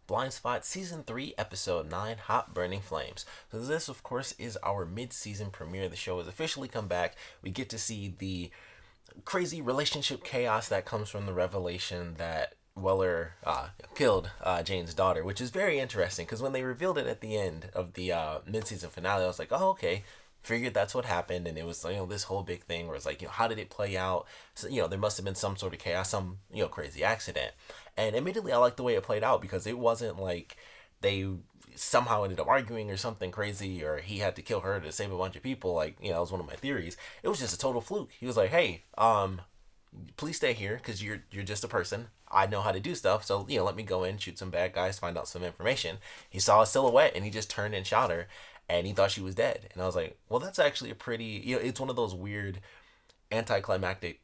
Blindspot Season 3, Episode 9, Hot Burning Flames. So this, of course, is our mid-season premiere. The show has officially come back. We get to see the crazy relationship chaos that comes from the revelation that Weller killed Jane's daughter, which is very interesting because when they revealed it at the end of the mid-season finale, I was like, oh, okay. Figured that's what happened, and it was this whole big thing where it's like, how did it play out? So there must have been some sort of chaos, some crazy accident, and admittedly I like the way it played out because it wasn't like they somehow ended up arguing or something crazy, or he had to kill her to save a bunch of people. Like that was one of my theories. It was just a total fluke. He was like, hey, please stay here because you're just a person. I know how to do stuff, so let me go in, shoot some bad guys, find out some information. He saw a silhouette and he just turned and shot her, and he thought she was dead. And I was like, well, that's actually a pretty, it's one of those weird anticlimactic,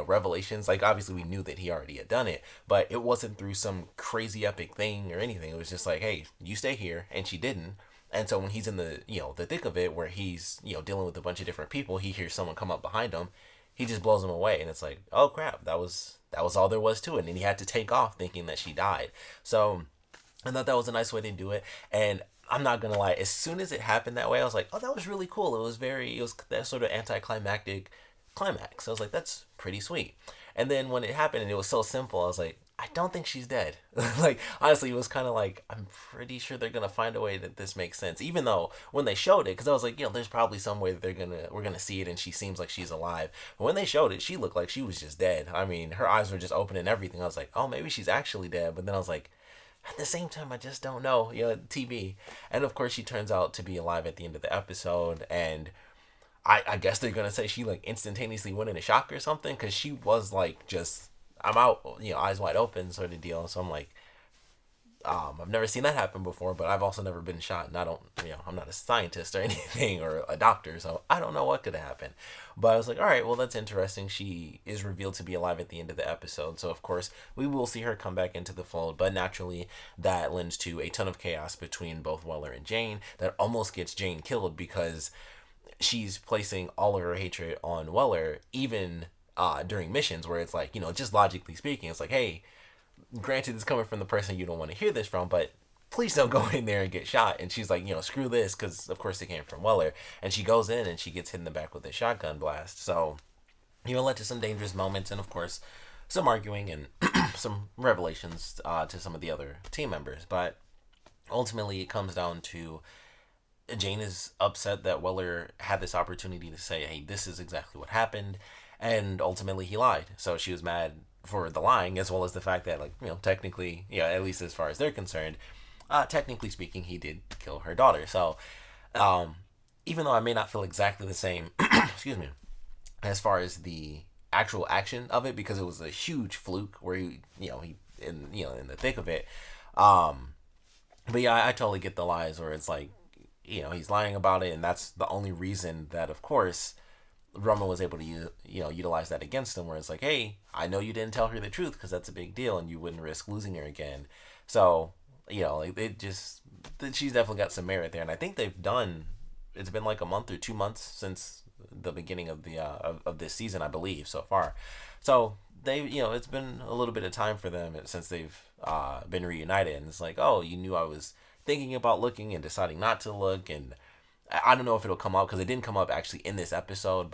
revelations. Like, obviously we knew that he already had done it, but it wasn't through some crazy epic thing or anything. It was just like, hey, you stay here, and she didn't. And so when he's in the, the thick of it, where he's, dealing with a bunch of different people, he hears someone come up behind him, he just blows him away, and it's like, oh crap, that was all there was to it. And he had to take off thinking that she died. So I thought that was a nice way to do it. And I'm not gonna lie, as soon as it happened that way, I was like, oh, that was really cool. It was that sort of anticlimactic climax. I was like, that's pretty sweet. And then when it happened and it was so simple, I was like, I don't think she's dead. Like, honestly, it was kind of like, I'm pretty sure they're gonna find a way that this makes sense. Even though when they showed it, because I was like, there's probably some way that we're gonna see it and she seems like she's alive. But when they showed it, she looked like she was just dead. I mean, her eyes were just open and everything. I was like, oh, maybe she's actually dead. But then I was like, at the same time, I just don't know, TV. And of course, she turns out to be alive at the end of the episode. And I guess they're going to say she like instantaneously went into shock or something, because she was like, just, I'm out, eyes wide open sort of deal. So I'm like, I've never seen that happen before, but I've also never been shot, and I don't, I'm not a scientist or anything or a doctor, so I don't know what could happen. But I was like, all right, well, that's interesting. She is revealed to be alive at the end of the episode, so of course we will see her come back into the fold. But naturally, that lends to a ton of chaos between both Weller and Jane that almost gets Jane killed, because she's placing all of her hatred on Weller, even during missions where it's like, just logically speaking, it's like, hey, granted, it's coming from the person you don't want to hear this from, but please don't go in there and get shot. And she's like, screw this, because of course it came from Weller. And she goes in and she gets hit in the back with a shotgun blast. So, led to some dangerous moments, and of course some arguing and some revelations to some of the other team members. But ultimately it comes down to Jane is upset that Weller had this opportunity to say, hey, this is exactly what happened. And ultimately he lied. So she was mad for the lying, as well as the fact that, like, technically, at least as far as they're concerned, technically speaking, he did kill her daughter. So, even though I may not feel exactly the same, excuse me, as far as the actual action of it, because it was a huge fluke where he in the thick of it. But yeah, I totally get the lies where it's like, he's lying about it, and that's the only reason that, of course, Roman was able to utilize that against him, where it's like, hey, I know you didn't tell her the truth because that's a big deal and you wouldn't risk losing her again. So she's definitely got some merit there. And I think it's been like a month or 2 months since the beginning of the of this season, I believe, so far. So they it's been a little bit of time for them since they've been reunited, and it's like, oh, you knew I was thinking about looking and deciding not to look. And I don't know if it'll come up, because it didn't come up actually in this episode,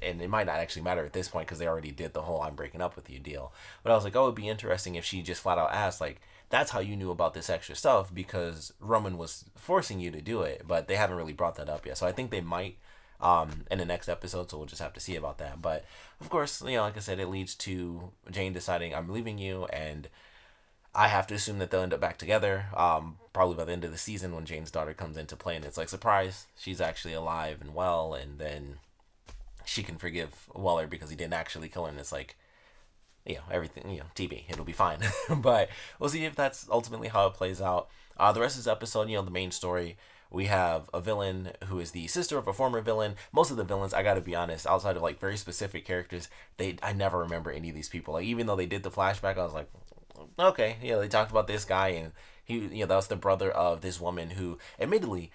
and it might not actually matter at this point because they already did the whole I'm breaking up with you deal. But I was like, oh, it'd be interesting if she just flat out asked, like, that's how you knew about this extra stuff, because Roman was forcing you to do it. But they haven't really brought that up yet. So I think they might in the next episode, so we'll just have to see about that. But of course, like I said, it leads to Jane deciding, I'm leaving you, and I have to assume that they'll end up back together, probably by the end of the season when Jane's daughter comes into play, and it's like, surprise, she's actually alive and well, and then she can forgive Weller because he didn't actually kill her, and it's like, everything, TB, it'll be fine. But we'll see if that's ultimately how it plays out. The rest of this episode, the main story, we have a villain who is the sister of a former villain. Most of the villains, I gotta be honest, outside of like very specific characters, I never remember any of these people. Like, even though they did the flashback, I was like, okay, they talked about this guy, and he, that was the brother of this woman who, admittedly,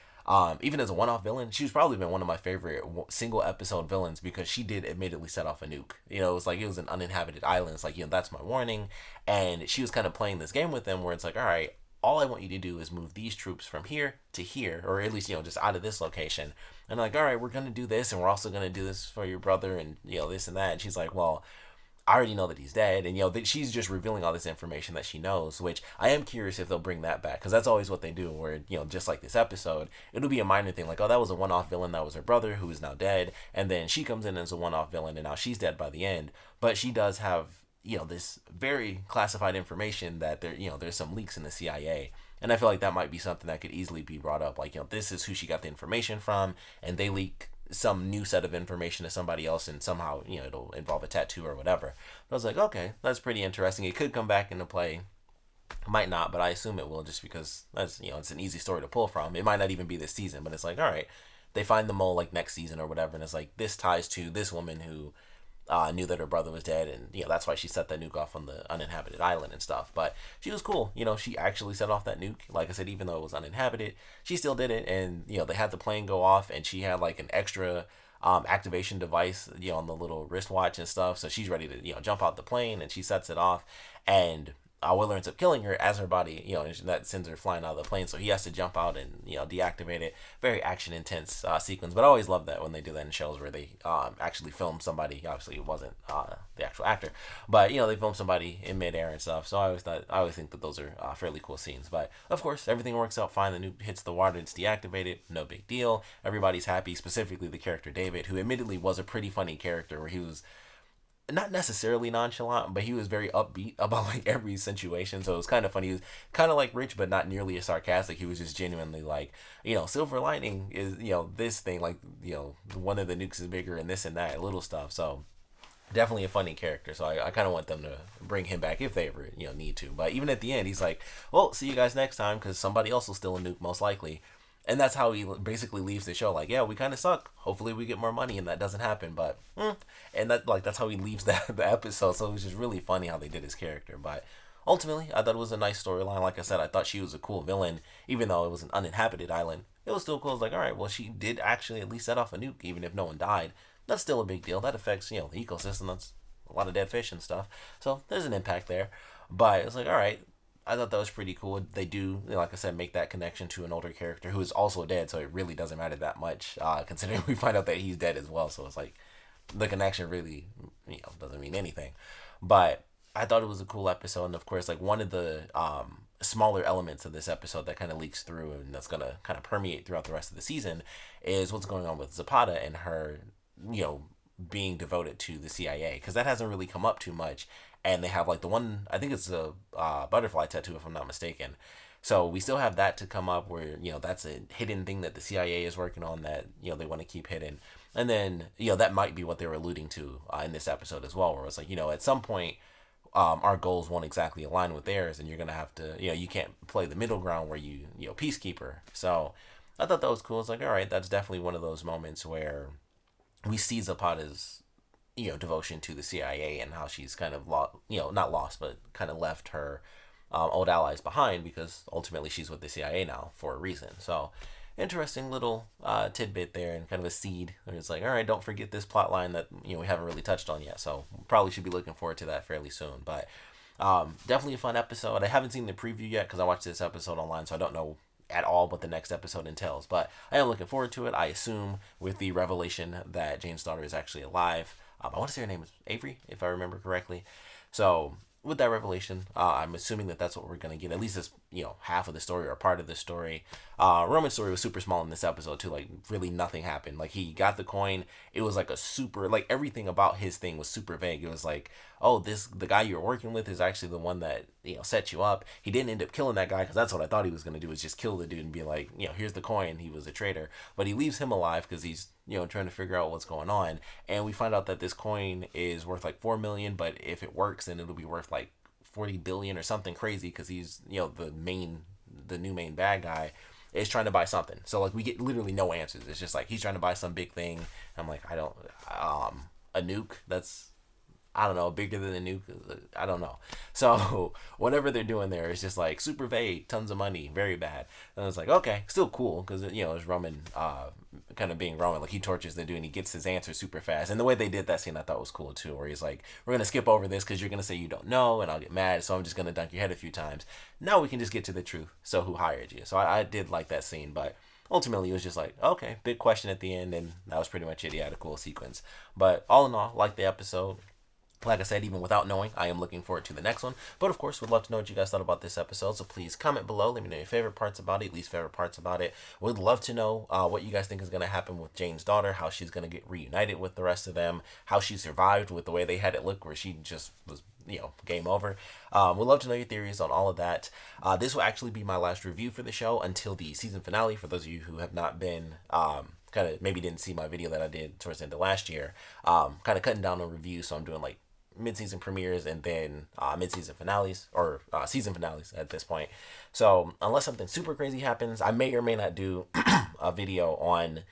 even as a one-off villain, she's probably been one of my favorite single episode villains, because she did admittedly set off a nuke. It was like, it was an uninhabited island. It's like, that's my warning. And she was kind of playing this game with them where it's like, all right, all I want you to do is move these troops from here to here, or at least, just out of this location. And like, all right, we're going to do this, and we're also going to do this for your brother, and, this and that. And she's like, well, I already know that he's dead. And, she's just revealing all this information that she knows, which I am curious if they'll bring that back. Because that's always what they do, where, just like this episode, it'll be a minor thing. Like, oh, that was a one-off villain. That was her brother, who is now dead. And then she comes in as a one-off villain, and now she's dead by the end. But she does have, this very classified information that there's some leaks in the CIA. And I feel like that might be something that could easily be brought up. Like, this is who she got the information from, and they leak some new set of information to somebody else, and somehow, it'll involve a tattoo or whatever. But I was like, okay, that's pretty interesting. It could come back into play. Might not, but I assume it will, just because that's, it's an easy story to pull from. It might not even be this season, but it's like, all right, they find the mole like next season or whatever, and it's like, this ties to this woman who knew that her brother was dead, and that's why she set that nuke off on the uninhabited island and stuff. But she was cool. She actually set off that nuke. Like I said, even though it was uninhabited, she still did it. And they had the plane go off, and she had like an extra activation device on the little wristwatch and stuff. So she's ready to jump out the plane, and she sets it off, and Willer ends up killing her as her body, and that sends her flying out of the plane. So he has to jump out and, deactivate it. Very action intense sequence. But I always love that when they do that in shows where they actually film somebody. Obviously, it wasn't the actual actor, but they film somebody in midair and stuff. So I always think that those are fairly cool scenes. But of course, everything works out fine. The nuke hits the water, it's deactivated, no big deal. Everybody's happy. Specifically, the character David, who admittedly was a pretty funny character, where he was not necessarily nonchalant, but he was very upbeat about like every situation. So it was kind of funny. He was kind of like Rich, but not nearly as sarcastic. He was just genuinely like, silver lining is, this thing, like, one of the nukes is bigger and this and that, little stuff. So definitely a funny character. So I kind of want them to bring him back if they ever, need to. But even at the end, he's like, well, see you guys next time, because somebody else will steal a nuke most likely. And that's how he basically leaves the show. Like, yeah, we kind of suck. Hopefully we get more money, and that doesn't happen. But, and that's how he leaves the episode. So it was just really funny how they did his character. But ultimately, I thought it was a nice storyline. Like I said, I thought she was a cool villain, even though it was an uninhabited island. It was still cool. I was like, all right, well, she did actually at least set off a nuke, even if no one died. That's still a big deal. That affects, the ecosystem. That's a lot of dead fish and stuff. So there's an impact there. But it was like, all right, I thought that was pretty cool. They do, like I said, make that connection to an older character who is also dead, so it really doesn't matter that much, considering we find out that he's dead as well. So it's like the connection really, doesn't mean anything. But I thought it was a cool episode, and of course, like one of the smaller elements of this episode that kind of leaks through and that's going to kind of permeate throughout the rest of the season is what's going on with Zapata and her, being devoted to the CIA, because that hasn't really come up too much. And they have like the one, I think it's a butterfly tattoo, if I'm not mistaken. So we still have that to come up where, that's a hidden thing that the CIA is working on that, they want to keep hidden. And then, that might be what they were alluding to in this episode as well, where it's like, at some point, our goals won't exactly align with theirs, and you're going to have to, you can't play the middle ground where you peacekeeper. So I thought that was cool. It's like, all right, that's definitely one of those moments where we see Zapata's devotion to the CIA and how she's kind of not lost, but kind of left her old allies behind, because ultimately she's with the CIA now for a reason. So interesting little tidbit there, and kind of a seed where it's like, all right, don't forget this plot line that we haven't really touched on yet. So probably should be looking forward to that fairly soon. But definitely a fun episode. I haven't seen the preview yet because I watched this episode online, so I don't know at all what the next episode entails, but I am looking forward to it. I assume with the revelation that Jane's daughter is actually alive. I want to say her name is Avery, if I remember correctly. So with that revelation, I'm assuming that that's what we're going to get. At least this, half of the story or part of the story. Roman's story was super small in this episode too. Like really nothing happened. Like he got the coin. It was like a super, like everything about his thing was super vague. It was like, oh, the guy you're working with is actually the one that, set you up. He didn't end up killing that guy, because that's what I thought he was going to do, is just kill the dude and be like, here's the coin. He was a traitor. But he leaves him alive because he's, trying to figure out what's going on. And we find out that this coin is worth like 4 million, but if it works, then it'll be worth like 40 billion or something crazy, because he's, the new main bad guy is trying to buy something. So like we get literally no answers. It's just like he's trying to buy some big thing. I'm like, I don't, a nuke, that's I don't know, bigger than the nuke. I don't know. So whatever they're doing there is just like super vague, tons of money, very bad. And it's like, okay, still cool because it's Roman, kind of being Roman. Like he tortures the dude and he gets his answer super fast. And the way they did that scene I thought was cool too, where he's like, we're gonna skip over this because you're gonna say you don't know and I'll get mad, so I'm just gonna dunk your head a few times. Now we can just get to the truth. So who hired you? So I did like that scene, but ultimately it was just like, okay, big question at the end, and that was pretty much it. He had a cool sequence. But all in all, like the episode. Like I said, even without knowing, I am looking forward to the next one. But of course, would love to know what you guys thought about this episode. So please comment below. Let me know your favorite parts about it, least favorite parts about it. Would love to know what you guys think is going to happen with Jane's daughter, how she's going to get reunited with the rest of them, how she survived with the way they had it look, where she just was, game over. Would love to know your theories on all of that. This will actually be my last review for the show until the season finale. For those of you who have not been kind of maybe didn't see my video that I did towards the end of last year, kind of cutting down on reviews. So I'm doing like mid-season premieres and then mid-season finales or season finales at this point. So unless something super crazy happens, I may or may not do a video on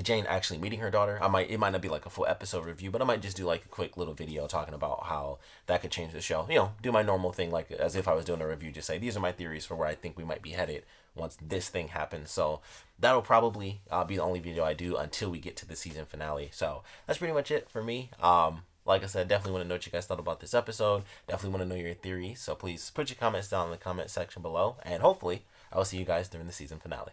Jane actually meeting her daughter. It might not be like a full episode review, but I might just do like a quick little video talking about how that could change the show. Do my normal thing, like as if I was doing a review, just say these are my theories for where I think we might be headed once this thing happens. So that'll probably be the only video I do until we get to the season finale. So that's pretty much it for me. Like I said, definitely want to know what you guys thought about this episode. Definitely want to know your theories. So please put your comments down in the comment section below. And hopefully I will see you guys during the season finale.